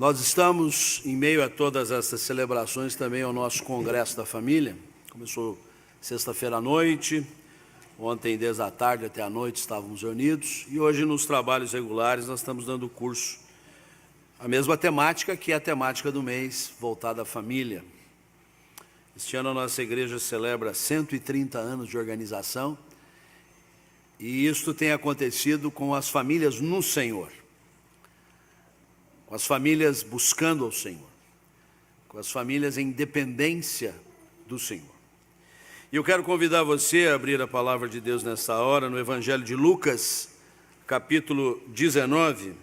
Nós estamos em meio a todas essas celebrações também ao nosso Congresso da Família. Começou sexta-feira à noite, ontem desde a tarde até a noite estávamos reunidos e hoje nos trabalhos regulares nós estamos dando curso, a mesma temática que é a temática do mês, voltada à família. Este ano a nossa igreja celebra 130 anos de organização e isto tem acontecido com as famílias no Senhor. Com as famílias buscando ao Senhor, com as famílias em dependência do Senhor. E eu quero convidar você a abrir a palavra de Deus nessa hora, no Evangelho de Lucas, capítulo 19.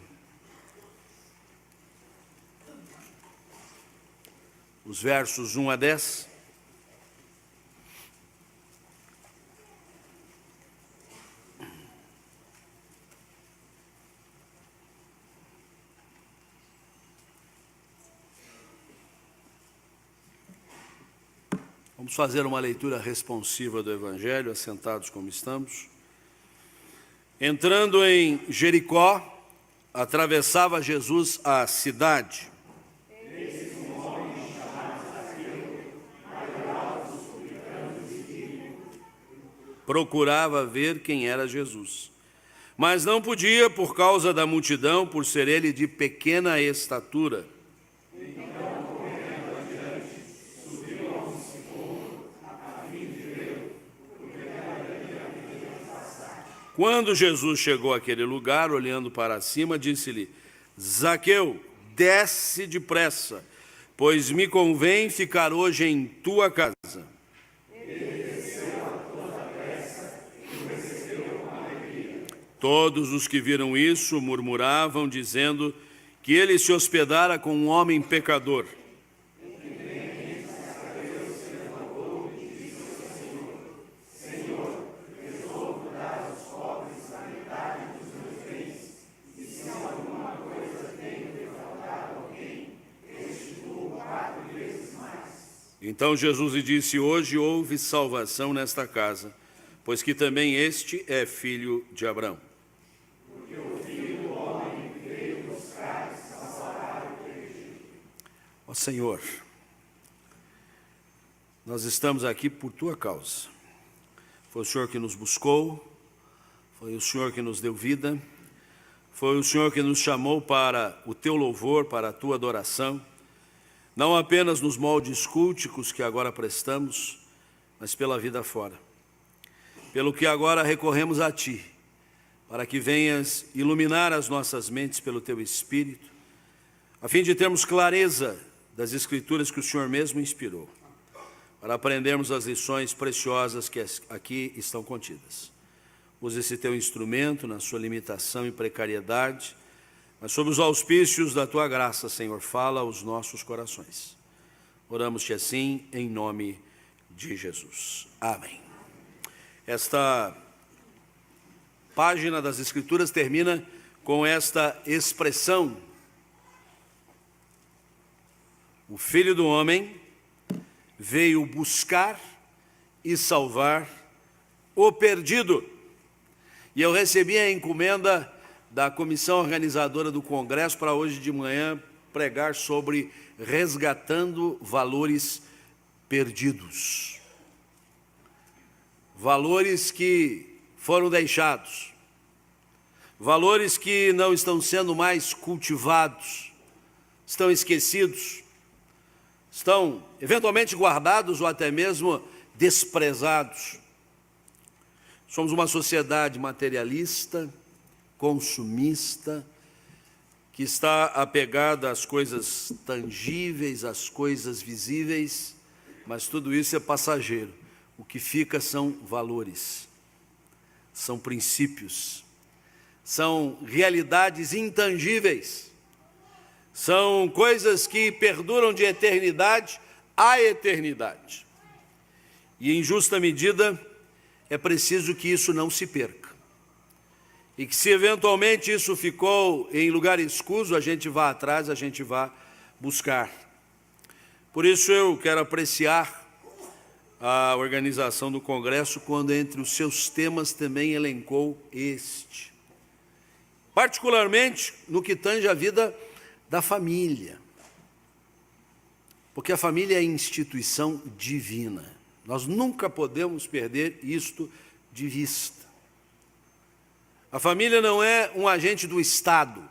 Os versos 1 a 10. Vamos fazer uma leitura responsiva do Evangelho, assentados como estamos. Entrando em Jericó, atravessava Jesus a cidade. Eis um homem chamado Zaqueu, maioral dos publicanos e ricos. Procurava ver quem era Jesus, mas não podia por causa da multidão, por ser ele de pequena estatura. Quando Jesus chegou àquele lugar, olhando para cima, disse-lhe: Zaqueu, desce depressa, pois me convém ficar hoje em tua casa. Ele desceu a toda pressa e o recebeu com alegria. Todos os que viram isso murmuravam, dizendo que ele se hospedara com um homem pecador. Então Jesus lhe disse: hoje houve salvação nesta casa, pois que também este é filho de Abraão. Porque o Filho do Homem veio buscar e salvar o perdido. Ó Senhor, nós estamos aqui por Tua causa. Foi o Senhor que nos buscou, foi o Senhor que nos deu vida, foi o Senhor que nos chamou para o Teu louvor, para a Tua adoração. Não apenas nos moldes culticos que agora prestamos, mas pela vida fora. Pelo que agora recorremos a Ti, para que venhas iluminar as nossas mentes pelo Teu Espírito, a fim de termos clareza das Escrituras que o Senhor mesmo inspirou, para aprendermos as lições preciosas que aqui estão contidas. Use esse Teu instrumento na sua limitação e precariedade, mas sob os auspícios da Tua graça, Senhor, fala aos nossos corações. Oramos-te assim, em nome de Jesus. Amém. Esta página das Escrituras termina com esta expressão: o Filho do Homem veio buscar e salvar o perdido. E eu recebi a encomenda da comissão organizadora do Congresso para hoje de manhã pregar sobre resgatando valores perdidos. Valores que foram deixados, valores que não estão sendo mais cultivados, estão esquecidos, estão eventualmente guardados ou até mesmo desprezados. Somos uma sociedade materialista, consumista, que está apegada às coisas tangíveis, às coisas visíveis, mas tudo isso é passageiro. O que fica são valores, são princípios, são realidades intangíveis, são coisas que perduram de eternidade a eternidade. E em justa medida é preciso que isso não se perca. E que se eventualmente isso ficou em lugar escuso, a gente vá atrás, a gente vá buscar. Por isso eu quero apreciar a organização do Congresso quando entre os seus temas também elencou este. Particularmente no que tange a vida da família. Porque a família é instituição divina. Nós nunca podemos perder isto de vista. A família não é um agente do Estado.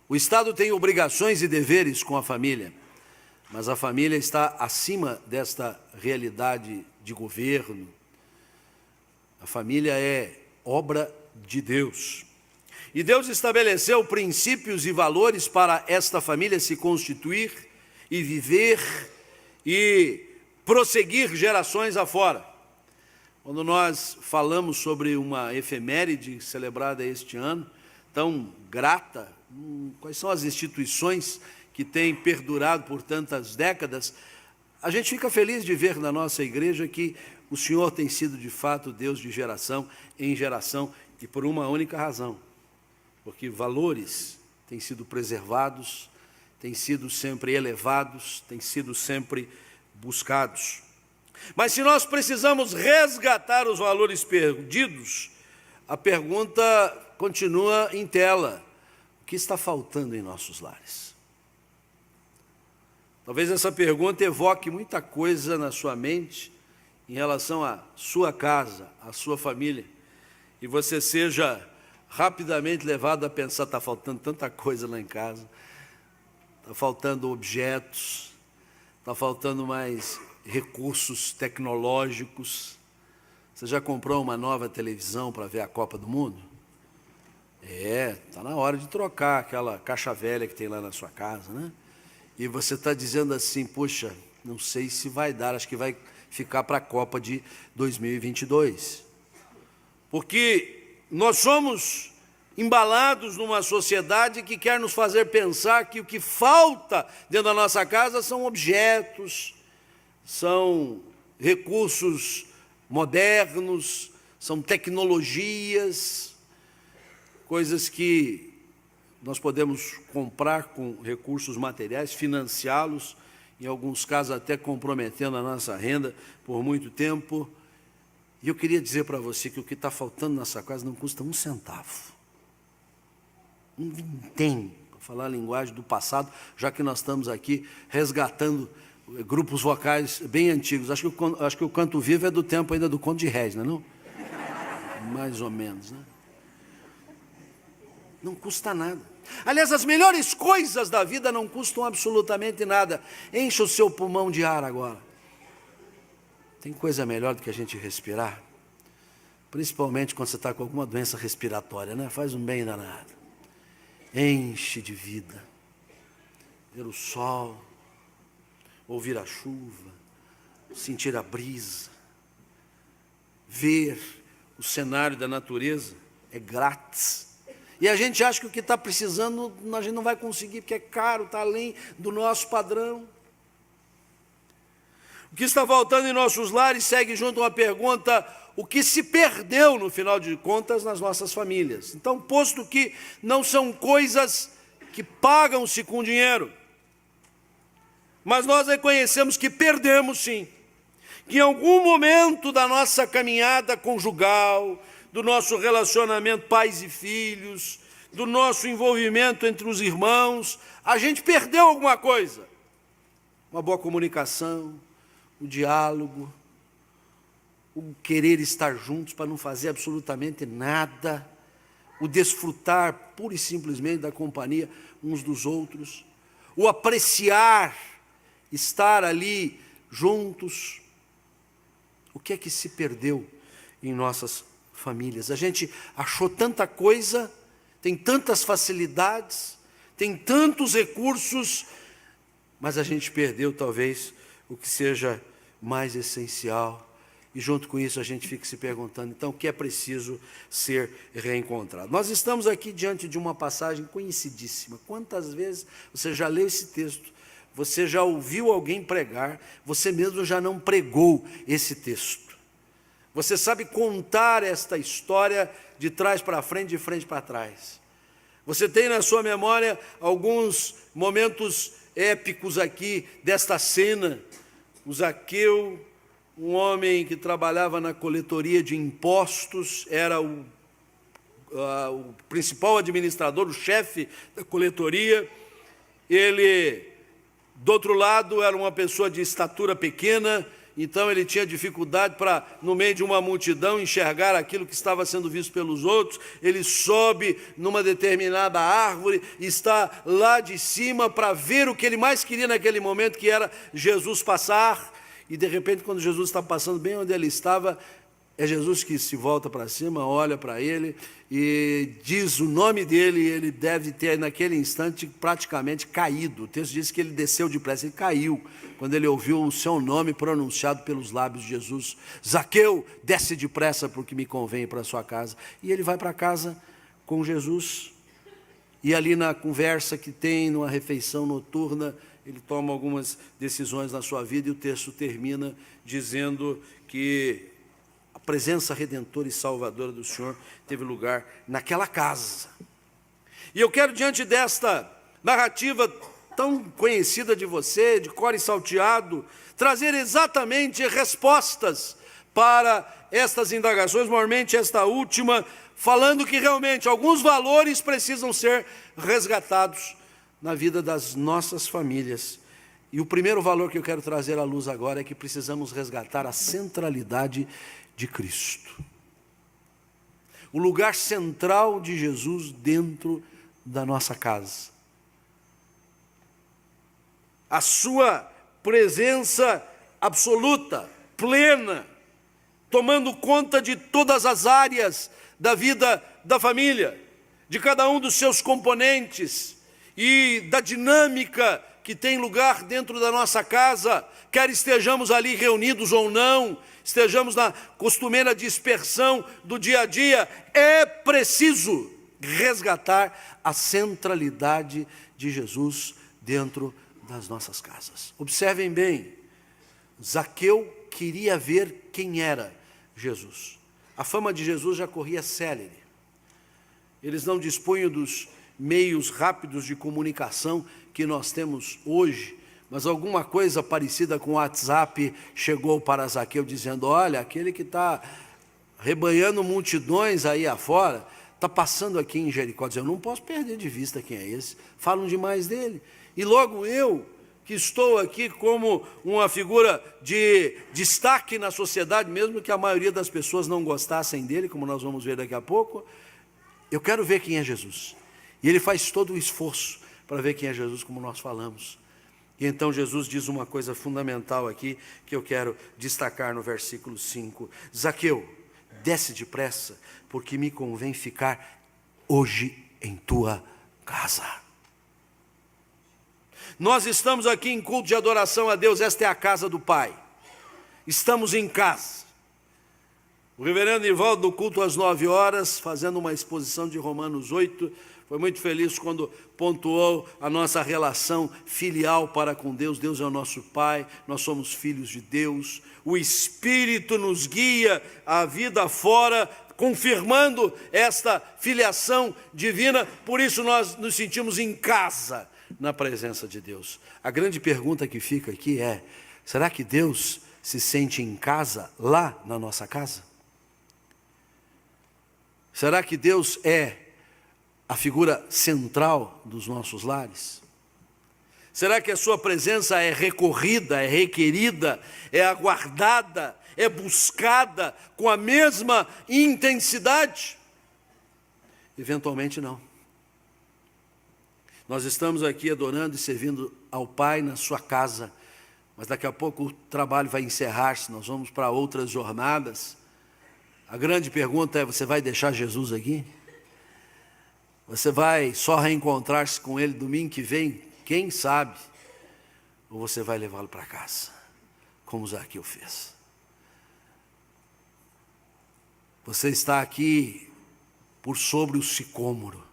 O Estado tem obrigações e deveres com a família, mas a família está acima desta realidade de governo. A família é obra de Deus. E Deus estabeleceu princípios e valores para esta família se constituir e viver e prosseguir gerações afora. Quando nós falamos sobre uma efeméride celebrada este ano, tão grata, quais são as instituições que têm perdurado por tantas décadas, a gente fica feliz de ver na nossa igreja que o Senhor tem sido de fato Deus de geração em geração e por uma única razão, porque valores têm sido preservados, têm sido sempre elevados, têm sido sempre buscados. Mas se nós precisamos resgatar os valores perdidos, a pergunta continua em tela: o que está faltando em nossos lares? Talvez essa pergunta evoque muita coisa na sua mente em relação à sua casa, à sua família, e você seja rapidamente levado a pensar: está faltando tanta coisa lá em casa, está faltando objetos, está faltando mais recursos tecnológicos. Você já comprou uma nova televisão para ver a Copa do Mundo? Está na hora de trocar aquela caixa velha que tem lá na sua casa, né? E você está dizendo assim: poxa, não sei se vai dar, acho que vai ficar para a Copa de 2022. Porque nós somos embalados numa sociedade que quer nos fazer pensar que o que falta dentro da nossa casa são objetos, são recursos modernos, são tecnologias, coisas que nós podemos comprar com recursos materiais, financiá-los, em alguns casos até comprometendo a nossa renda por muito tempo. E eu queria dizer para você que o que está faltando nessa casa não custa um centavo. Um vintém, para falar a linguagem do passado, já que nós estamos aqui resgatando grupos vocais bem antigos. Acho que o Canto Vivo é do tempo ainda do Conde de Réis, não é? Mais ou menos, né? Não custa nada. Aliás, as melhores coisas da vida não custam absolutamente nada. Encha o seu pulmão de ar agora. Tem coisa melhor do que a gente respirar? Principalmente quando você está com alguma doença respiratória, né? Faz um bem danado. Enche de vida. Ver o sol, ouvir a chuva, sentir a brisa, ver o cenário da natureza é grátis. E a gente acha que o que está precisando a gente não vai conseguir, porque é caro, está além do nosso padrão. O que está faltando em nossos lares segue junto uma pergunta: o que se perdeu, no final de contas, nas nossas famílias? Então, posto que não são coisas que pagam-se com dinheiro, mas nós reconhecemos que perdemos sim, que em algum momento da nossa caminhada conjugal, do nosso relacionamento pais e filhos, do nosso envolvimento entre os irmãos, a gente perdeu alguma coisa. Uma boa comunicação, o diálogo, o querer estar juntos para não fazer absolutamente nada, o desfrutar pura e simplesmente da companhia uns dos outros, o apreciar estar ali juntos. O que é que se perdeu em nossas famílias? A gente achou tanta coisa, tem tantas facilidades, tem tantos recursos, mas a gente perdeu talvez o que seja mais essencial. E junto com isso a gente fica se perguntando, então, o que é preciso ser reencontrado? Nós estamos aqui diante de uma passagem conhecidíssima. Quantas vezes você já leu esse texto? Você já ouviu alguém pregar? Você mesmo já não pregou esse texto? Você sabe contar esta história de trás para frente, de frente para trás? Você tem na sua memória alguns momentos épicos aqui desta cena? O Zaqueu, um homem que trabalhava na coletoria de impostos, era o o principal administrador, o chefe da coletoria. Ele, do outro lado, era uma pessoa de estatura pequena, então ele tinha dificuldade para, no meio de uma multidão, enxergar aquilo que estava sendo visto pelos outros. Ele sobe numa determinada árvore, está lá de cima para ver o que ele mais queria naquele momento, que era Jesus passar. E de repente, quando Jesus está passando bem onde ele estava, é Jesus que se volta para cima, olha para ele e diz o nome dele, e ele deve ter naquele instante praticamente caído. O texto diz que ele desceu depressa, ele caiu quando ele ouviu o seu nome pronunciado pelos lábios de Jesus. Zaqueu, desce depressa porque me convém ir para a sua casa. E ele vai para casa com Jesus, e ali na conversa que tem, numa refeição noturna, ele toma algumas decisões na sua vida, e o texto termina dizendo que a presença redentora e salvadora do Senhor teve lugar naquela casa. E eu quero, diante desta narrativa tão conhecida de você, de cor e salteado, trazer exatamente respostas para estas indagações, normalmente esta última, falando que realmente alguns valores precisam ser resgatados na vida das nossas famílias. E o primeiro valor que eu quero trazer à luz agora é que precisamos resgatar a centralidade de Cristo. O lugar central de Jesus dentro da nossa casa. A sua presença absoluta, plena, tomando conta de todas as áreas da vida da família, de cada um dos seus componentes e da dinâmica que tem lugar dentro da nossa casa, quer estejamos ali reunidos ou não, estejamos na costumeira dispersão do dia a dia, é preciso resgatar a centralidade de Jesus dentro das nossas casas. Observem bem, Zaqueu queria ver quem era Jesus. A fama de Jesus já corria célere. Eles não dispunham dos meios rápidos de comunicação que nós temos hoje, mas alguma coisa parecida com o WhatsApp chegou para Zaqueu dizendo: olha, aquele que está rebanhando multidões aí afora, está passando aqui em Jericó. Eu não posso perder de vista quem é esse, falam demais dele. E logo eu, que estou aqui como uma figura de destaque na sociedade, mesmo que a maioria das pessoas não gostassem dele, como nós vamos ver daqui a pouco, eu quero ver quem é Jesus. E ele faz todo o esforço para ver quem é Jesus, como nós falamos. E então Jesus diz uma coisa fundamental aqui, que eu quero destacar no versículo 5. Zaqueu, desce depressa, porque me convém ficar hoje em tua casa. Nós estamos aqui em culto de adoração a Deus, esta é a casa do Pai. Estamos em casa. O reverendo Ivaldo, do culto às 9 horas, fazendo uma exposição de Romanos 8, foi muito feliz quando pontuou a nossa relação filial para com Deus. Deus é o nosso Pai, nós somos filhos de Deus. O Espírito nos guia a vida fora, confirmando esta filiação divina. Por isso nós nos sentimos em casa na presença de Deus. A grande pergunta que fica aqui é: será que Deus se sente em casa lá na nossa casa? Será que Deus é a figura central dos nossos lares? Será que a sua presença é recorrida, é requerida, é aguardada, é buscada com a mesma intensidade? Eventualmente não. Nós estamos aqui adorando e servindo ao Pai na sua casa, mas daqui a pouco o trabalho vai encerrar-se, nós vamos para outras jornadas. A grande pergunta é: você vai deixar Jesus aqui? Você vai só reencontrar-se com Ele domingo que vem? Quem sabe? Ou você vai levá-lo para casa, como Zaqueu fez? Você está aqui por sobre o sicômoro.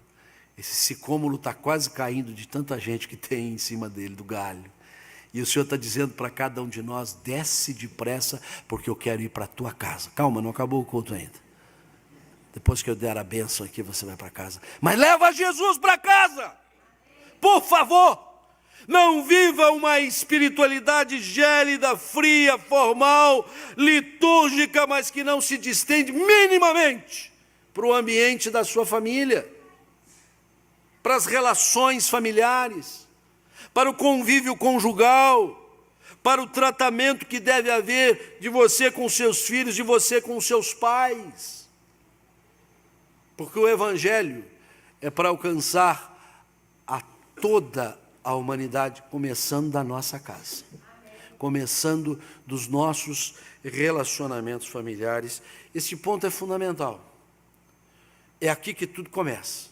Esse sicômoro está quase caindo de tanta gente que tem em cima dele, do galho. E o Senhor está dizendo para cada um de nós: desce depressa, porque eu quero ir para a tua casa. Calma, não acabou o culto ainda. Depois que eu der a bênção aqui, você vai para casa. Mas leva Jesus para casa, por favor. Não viva uma espiritualidade gélida, fria, formal, litúrgica, mas que não se distende minimamente para o ambiente da sua família, para as relações familiares, para o convívio conjugal, para o tratamento que deve haver de você com seus filhos, de você com seus pais. Porque o Evangelho é para alcançar a toda a humanidade, começando da nossa casa, começando dos nossos relacionamentos familiares. Esse ponto é fundamental. É aqui que tudo começa.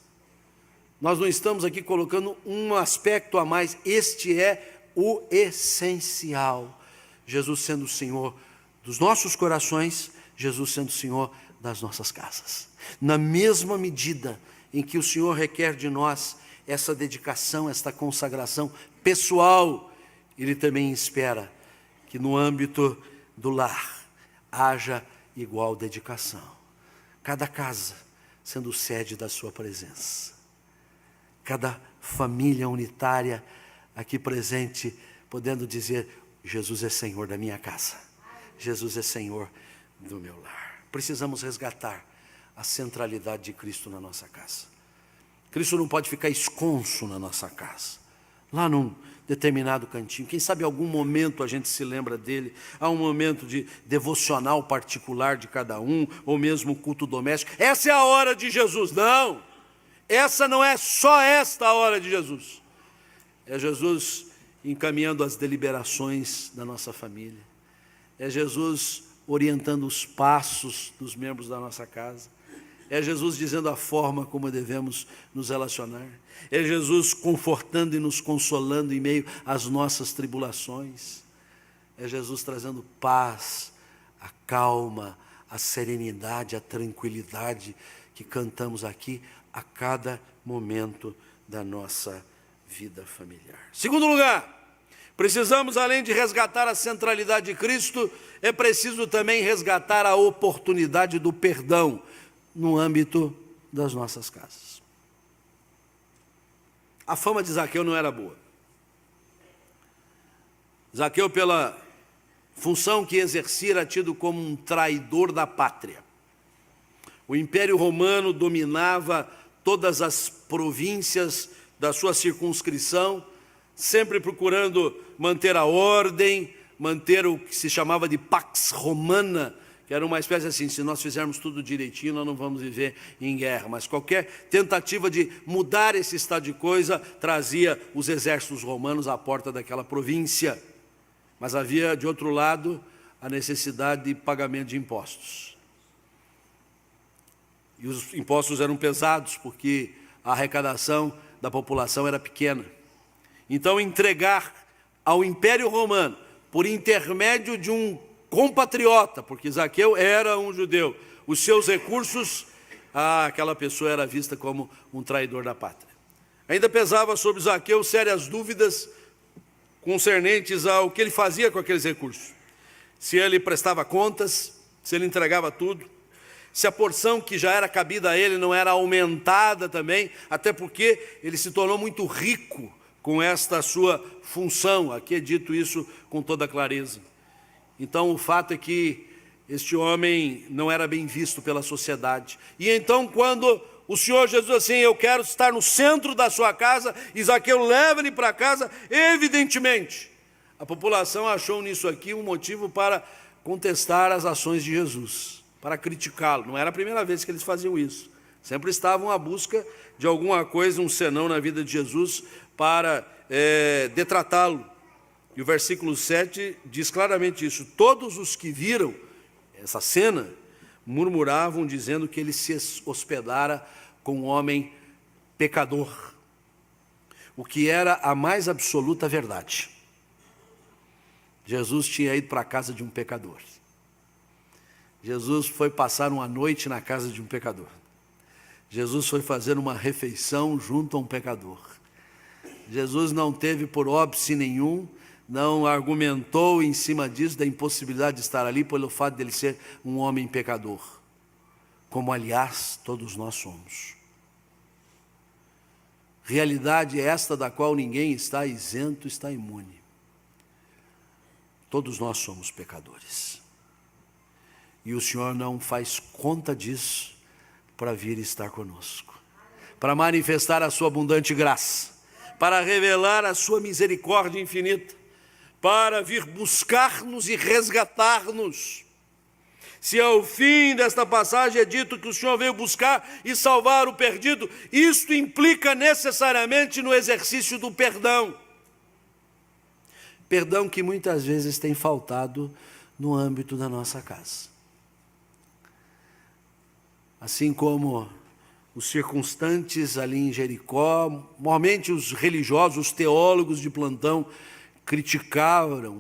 Nós não estamos aqui colocando um aspecto a mais, este é o essencial. Jesus sendo o Senhor dos nossos corações, Jesus sendo o Senhor das nossas casas. Na mesma medida em que o Senhor requer de nós essa dedicação, esta consagração pessoal, Ele também espera que no âmbito do lar haja igual dedicação. Cada casa sendo sede da sua presença. Cada família unitária aqui presente, podendo dizer, Jesus é Senhor da minha casa. Jesus é Senhor do meu lar. Precisamos resgatar a centralidade de Cristo na nossa casa. Cristo não pode ficar esconso na nossa casa, lá num determinado cantinho. Quem sabe em algum momento a gente se lembra dele, há um momento de devocional particular de cada um, ou mesmo culto doméstico. Essa é a hora de Jesus. Não, essa não é só esta a hora de Jesus. É Jesus encaminhando as deliberações da nossa família. É Jesus orientando os passos dos membros da nossa casa. É Jesus dizendo a forma como devemos nos relacionar. É Jesus confortando e nos consolando em meio às nossas tribulações. É Jesus trazendo paz, a calma, a serenidade, a tranquilidade que cantamos aqui a cada momento da nossa vida familiar. Segundo lugar, precisamos, além de resgatar a centralidade de Cristo, é preciso também resgatar a oportunidade do perdão no âmbito das nossas casas. A fama de Zaqueu não era boa. Zaqueu, pela função que exercia, era tido como um traidor da pátria. O Império Romano dominava todas as províncias da sua circunscrição, sempre procurando manter a ordem, manter o que se chamava de Pax Romana, que era uma espécie assim, se nós fizermos tudo direitinho, nós não vamos viver em guerra. Mas qualquer tentativa de mudar esse estado de coisa trazia os exércitos romanos à porta daquela província. Mas havia, de outro lado, a necessidade de pagamento de impostos. E os impostos eram pesados, porque a arrecadação da população era pequena. Então, entregar ao Império Romano, por intermédio de um compatriota, porque Zaqueu era um judeu, os seus recursos, aquela pessoa era vista como um traidor da pátria. Ainda pesava sobre Zaqueu sérias dúvidas concernentes ao que ele fazia com aqueles recursos. Se ele prestava contas, se ele entregava tudo, se a porção que já era cabida a ele não era aumentada também, até porque ele se tornou muito rico com esta sua função. Aqui é dito isso com toda clareza. Então, o fato é que este homem não era bem visto pela sociedade. E então, quando o Senhor Jesus assim, eu quero estar no centro da sua casa, e Zaqueu leva ele para casa, evidentemente, a população achou nisso aqui um motivo para contestar as ações de Jesus, para criticá-lo. Não era a primeira vez que eles faziam isso. Sempre estavam à busca de alguma coisa, um senão na vida de Jesus, para detratá-lo. E o versículo 7 diz claramente isso. Todos os que viram essa cena murmuravam, dizendo que ele se hospedara com um homem pecador, o que era a mais absoluta verdade. Jesus tinha ido para a casa de um pecador. Jesus foi passar uma noite na casa de um pecador. Jesus foi fazer uma refeição junto a um pecador. Jesus não teve por óbice nenhum, não argumentou em cima disso, da impossibilidade de estar ali, pelo fato de ele ser um homem pecador, como aliás todos nós somos. Realidade é esta da qual ninguém está isento, está imune. Todos nós somos pecadores. E o Senhor não faz conta disso, para vir estar conosco, para manifestar a sua abundante graça, para revelar a sua misericórdia infinita, para vir buscar-nos e resgatar-nos. Se ao fim desta passagem é dito que o Senhor veio buscar e salvar o perdido, isto implica necessariamente no exercício do perdão. Perdão que muitas vezes tem faltado no âmbito da nossa casa. Assim como os circunstantes ali em Jericó, normalmente os religiosos, os teólogos de plantão, criticaram,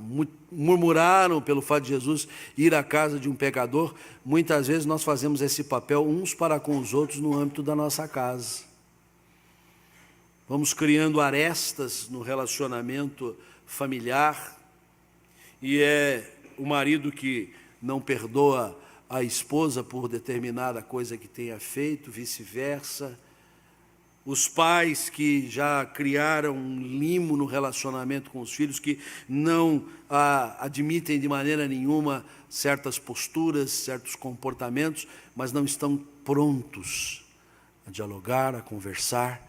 murmuraram pelo fato de Jesus ir à casa de um pecador. Muitas vezes nós fazemos esse papel uns para com os outros no âmbito da nossa casa. Vamos criando arestas no relacionamento familiar, e é o marido que não perdoa a esposa por determinada coisa que tenha feito, vice-versa. Os pais que já criaram um limo no relacionamento com os filhos, que não admitem de maneira nenhuma certas posturas, certos comportamentos, mas não estão prontos a dialogar, a conversar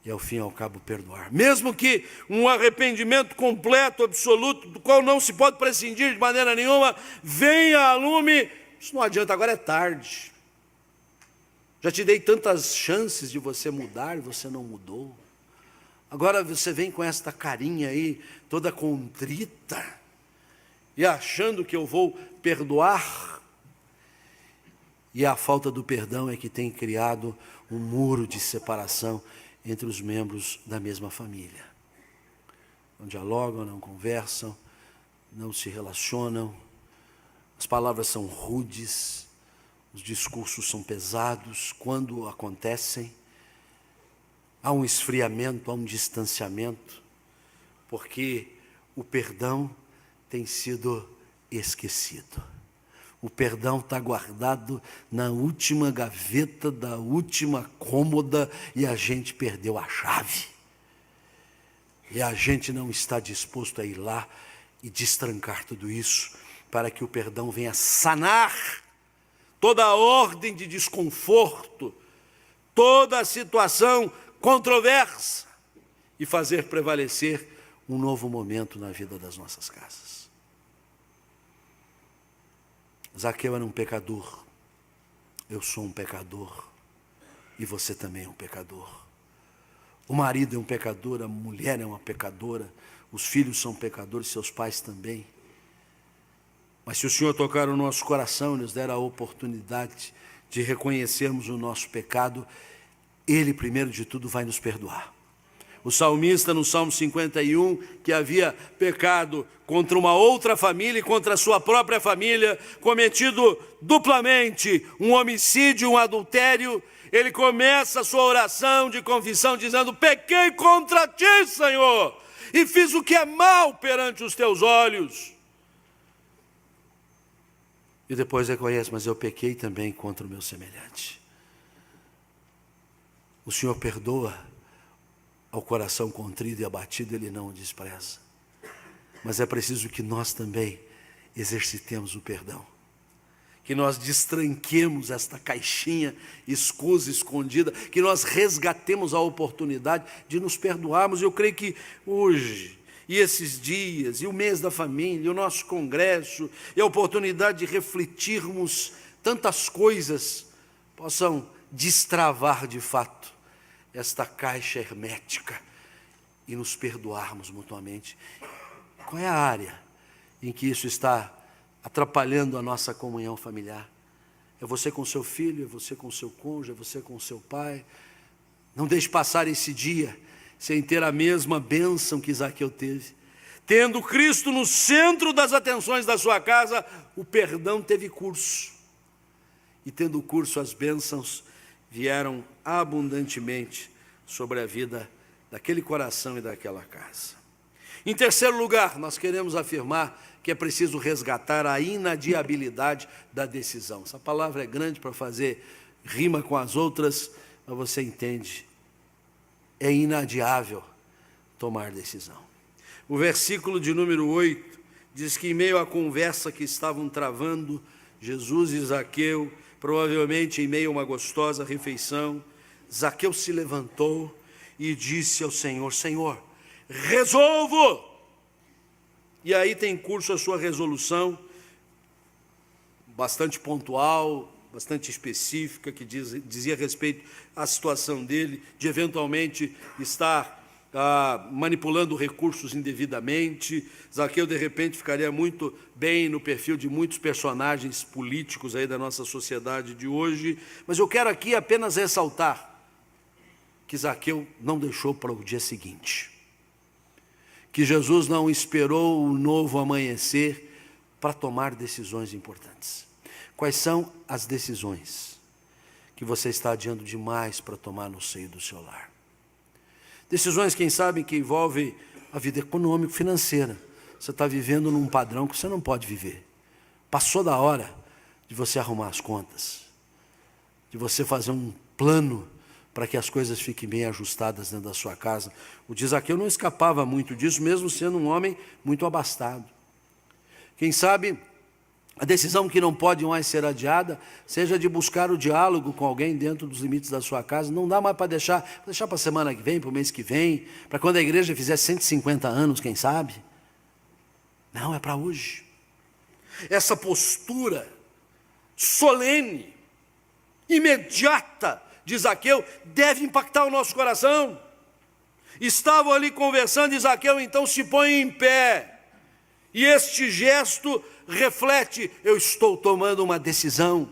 e, ao fim e ao cabo, perdoar. Mesmo que um arrependimento completo, absoluto, do qual não se pode prescindir de maneira nenhuma, venha a lume, isso não adianta, agora é tarde. Já te dei tantas chances de você mudar e você não mudou. Agora você vem com esta carinha aí, toda contrita, e achando que eu vou perdoar. E a falta do perdão é que tem criado um muro de separação entre os membros da mesma família. Não dialogam, não conversam, não se relacionam, as palavras são rudes, os discursos são pesados. Quando acontecem, há um esfriamento, há um distanciamento, porque o perdão tem sido esquecido. O perdão está guardado na última gaveta da última cômoda e a gente perdeu a chave. E a gente não está disposto a ir lá e destrancar tudo isso para que o perdão venha sanar toda a ordem de desconforto, toda a situação controversa e fazer prevalecer um novo momento na vida das nossas casas. Zaqueu era um pecador, eu sou um pecador e você também é um pecador. O marido é um pecador, a mulher é uma pecadora, os filhos são pecadores, seus pais também. Mas se o Senhor tocar o nosso coração e nos der a oportunidade de reconhecermos o nosso pecado, Ele, primeiro de tudo, vai nos perdoar. O salmista, no Salmo 51, que havia pecado contra uma outra família e contra a sua própria família, cometido duplamente um homicídio, um adultério, ele começa a sua oração de confissão dizendo: pequei contra ti, Senhor, e fiz o que é mal perante os teus olhos. E depois reconhece: mas eu pequei também contra o meu semelhante. O Senhor perdoa ao coração contrito e abatido, Ele não o despreza. Mas é preciso que nós também exercitemos o perdão. Que nós destranquemos esta caixinha escusa, escondida, que nós resgatemos a oportunidade de nos perdoarmos. Eu creio que hoje, e esses dias, e o mês da família, e o nosso congresso, e a oportunidade de refletirmos tantas coisas, possam destravar de fato esta caixa hermética e nos perdoarmos mutuamente. Qual é a área em que isso está atrapalhando a nossa comunhão familiar? É você com seu filho, é você com seu cônjuge, é você com seu pai. Não deixe passar esse dia sem ter a mesma bênção que Zaqueu teve. Tendo Cristo no centro das atenções da sua casa, o perdão teve curso. E tendo curso, as bênçãos vieram abundantemente sobre a vida daquele coração e daquela casa. Em terceiro lugar, nós queremos afirmar que é preciso resgatar a inadiabilidade da decisão. Essa palavra é grande para fazer rima com as outras, mas você entende. É inadiável tomar decisão. O versículo de número 8 diz que, em meio à conversa que estavam travando, Jesus e Zaqueu, provavelmente em meio a uma gostosa refeição, Zaqueu se levantou e disse ao Senhor: Senhor, resolvo! E aí tem curso a sua resolução, bastante pontual, bastante específica, que dizia respeito à situação dele, de eventualmente estar manipulando recursos indevidamente. Zaqueu, de repente, ficaria muito bem no perfil de muitos personagens políticos aí da nossa sociedade de hoje. Mas eu quero aqui apenas ressaltar que Zaqueu não deixou para o dia seguinte, que Jesus não esperou o novo amanhecer para tomar decisões importantes. Quais são as decisões que você está adiando demais para tomar no seio do seu lar? Decisões, quem sabe, que envolvem a vida econômico-financeira. Você está vivendo num padrão que você não pode viver. Passou da hora de você arrumar as contas, de você fazer um plano para que as coisas fiquem bem ajustadas dentro da sua casa. O de Zaqueu não escapava muito disso, mesmo sendo um homem muito abastado. Quem sabe a decisão que não pode mais ser adiada seja de buscar o diálogo com alguém dentro dos limites da sua casa. Não dá mais para deixar para a semana que vem, para o mês que vem, para quando a igreja fizer 150 anos, quem sabe? Não, é para hoje. Essa postura solene, imediata de Zaqueu deve impactar o nosso coração. Estavam ali conversando e Zaqueu então se põe em pé. E este gesto reflete: eu estou tomando uma decisão.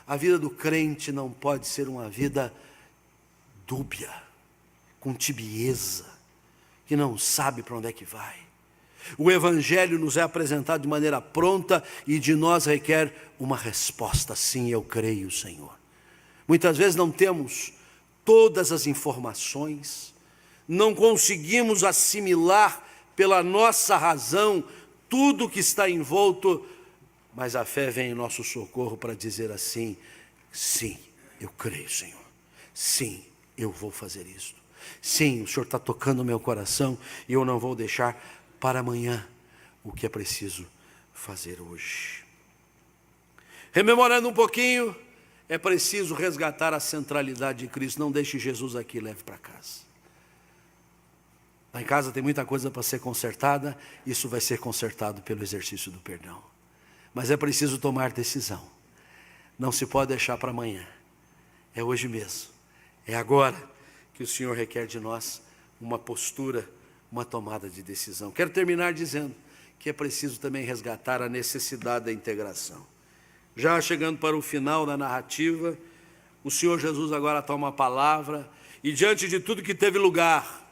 A vida do crente não pode ser uma vida dúbia, com tibieza, que não sabe para onde é que vai. O Evangelho nos é apresentado de maneira pronta e de nós requer uma resposta: sim, eu creio, Senhor. Muitas vezes não temos todas as informações, não conseguimos assimilar pela nossa razão tudo que está envolto, mas a fé vem em nosso socorro para dizer assim: sim, eu creio, Senhor. Sim, eu vou fazer isso. Sim, o Senhor está tocando o meu coração e eu não vou deixar para amanhã o que é preciso fazer hoje. Rememorando um pouquinho, é preciso resgatar a centralidade de Cristo. Não deixe Jesus aqui, leve para casa. Lá em casa tem muita coisa para ser consertada, isso vai ser consertado pelo exercício do perdão. Mas é preciso tomar decisão. Não se pode deixar para amanhã. É hoje mesmo. É agora que o Senhor requer de nós uma postura, uma tomada de decisão. Quero terminar dizendo que é preciso também resgatar a necessidade da integração. Já chegando para o final da narrativa, o Senhor Jesus agora toma a palavra e, diante de tudo que teve lugar,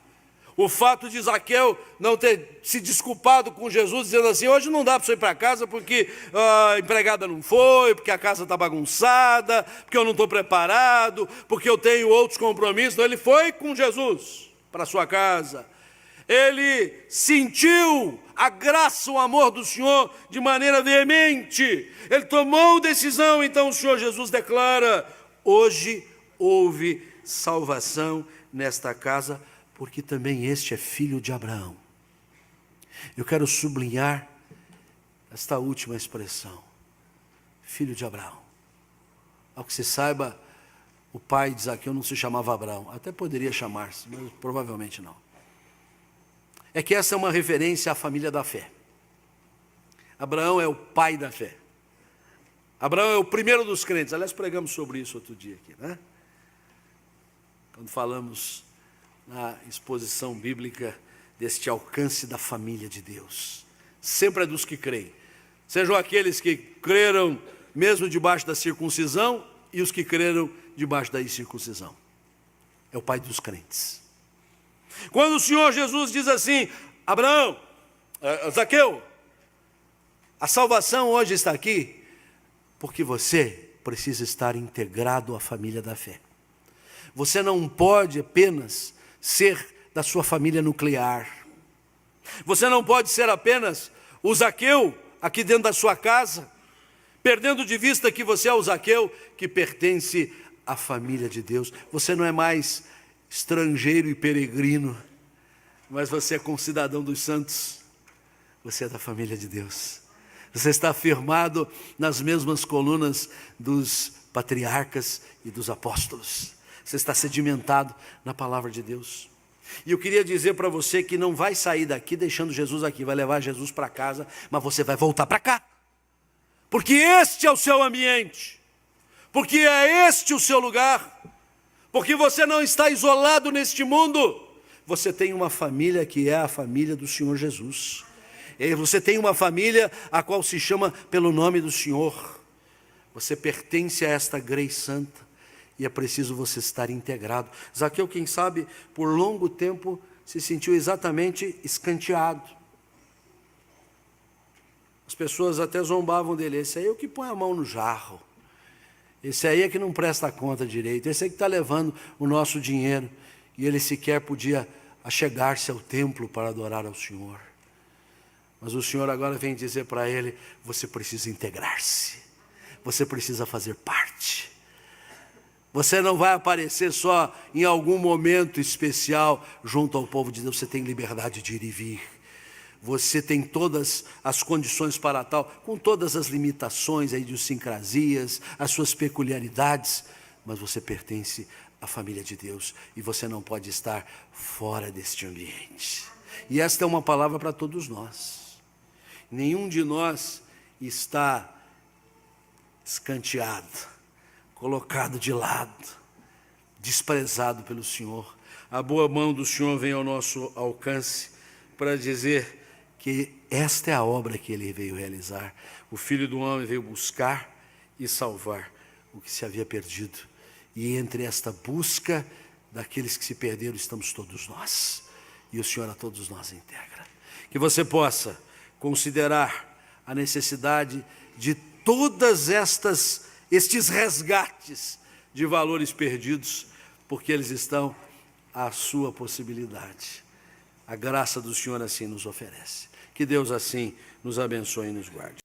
o fato de Zaqueu não ter se desculpado com Jesus, dizendo assim: hoje não dá para você ir para casa porque a empregada não foi, porque a casa está bagunçada, porque eu não estou preparado, porque eu tenho outros compromissos. Então ele foi com Jesus para a sua casa. Ele sentiu a graça, o amor do Senhor de maneira veemente. Ele tomou decisão. Então o Senhor Jesus declara: hoje houve salvação nesta casa, porque também este é filho de Abraão. Eu quero sublinhar esta última expressão: filho de Abraão. Ao que se saiba, o pai de Zaqueu não se chamava Abraão. Até poderia chamar-se, mas provavelmente não. É que essa é uma referência à família da fé. Abraão é o pai da fé. Abraão é o primeiro dos crentes. Aliás, pregamos sobre isso outro dia aqui, né? Quando falamos na exposição bíblica deste alcance da família de Deus. Sempre é dos que creem. Sejam aqueles que creram mesmo debaixo da circuncisão e os que creram debaixo da incircuncisão. É o pai dos crentes. Quando o Senhor Jesus diz assim: Abraão, Zaqueu, a salvação hoje está aqui porque você precisa estar integrado à família da fé. Você não pode apenas ser da sua família nuclear. Você não pode ser apenas o Zaqueu aqui dentro da sua casa, perdendo de vista que você é o Zaqueu que pertence à família de Deus. Você não é mais estrangeiro e peregrino, mas você é concidadão dos santos. Você é da família de Deus. Você está firmado nas mesmas colunas dos patriarcas e dos apóstolos. Você está sedimentado na palavra de Deus. E eu queria dizer para você que não vai sair daqui deixando Jesus aqui, vai levar Jesus para casa, mas você vai voltar para cá. Porque este é o seu ambiente, porque é este o seu lugar, porque você não está isolado neste mundo, você tem uma família que é a família do Senhor Jesus. E você tem uma família a qual se chama pelo nome do Senhor. Você pertence a esta grei santa. E é preciso você estar integrado. Zaqueu, quem sabe, por longo tempo, se sentiu exatamente escanteado. As pessoas até zombavam dele. Esse aí é o que põe a mão no jarro. Esse aí é que não presta conta direito. Esse aí que está levando o nosso dinheiro. E ele sequer podia achegar-se ao templo para adorar ao Senhor. Mas o Senhor agora vem dizer para ele, você precisa integrar-se. Você precisa fazer parte. Você não vai aparecer só em algum momento especial junto ao povo de Deus. Você tem liberdade de ir e vir. Você tem todas as condições para tal, com todas as limitações, as idiosincrasias, as suas peculiaridades, mas você pertence à família de Deus e você não pode estar fora deste ambiente. E esta é uma palavra para todos nós. Nenhum de nós está escanteado, colocado de lado, desprezado pelo Senhor. A boa mão do Senhor vem ao nosso alcance para dizer que esta é a obra que Ele veio realizar. O Filho do Homem veio buscar e salvar o que se havia perdido. E entre esta busca daqueles que se perderam estamos todos nós. E o Senhor a todos nós integra. Que você possa considerar a necessidade de todas estes resgates de valores perdidos, porque eles estão à sua possibilidade. A graça do Senhor assim nos oferece. Que Deus assim nos abençoe e nos guarde.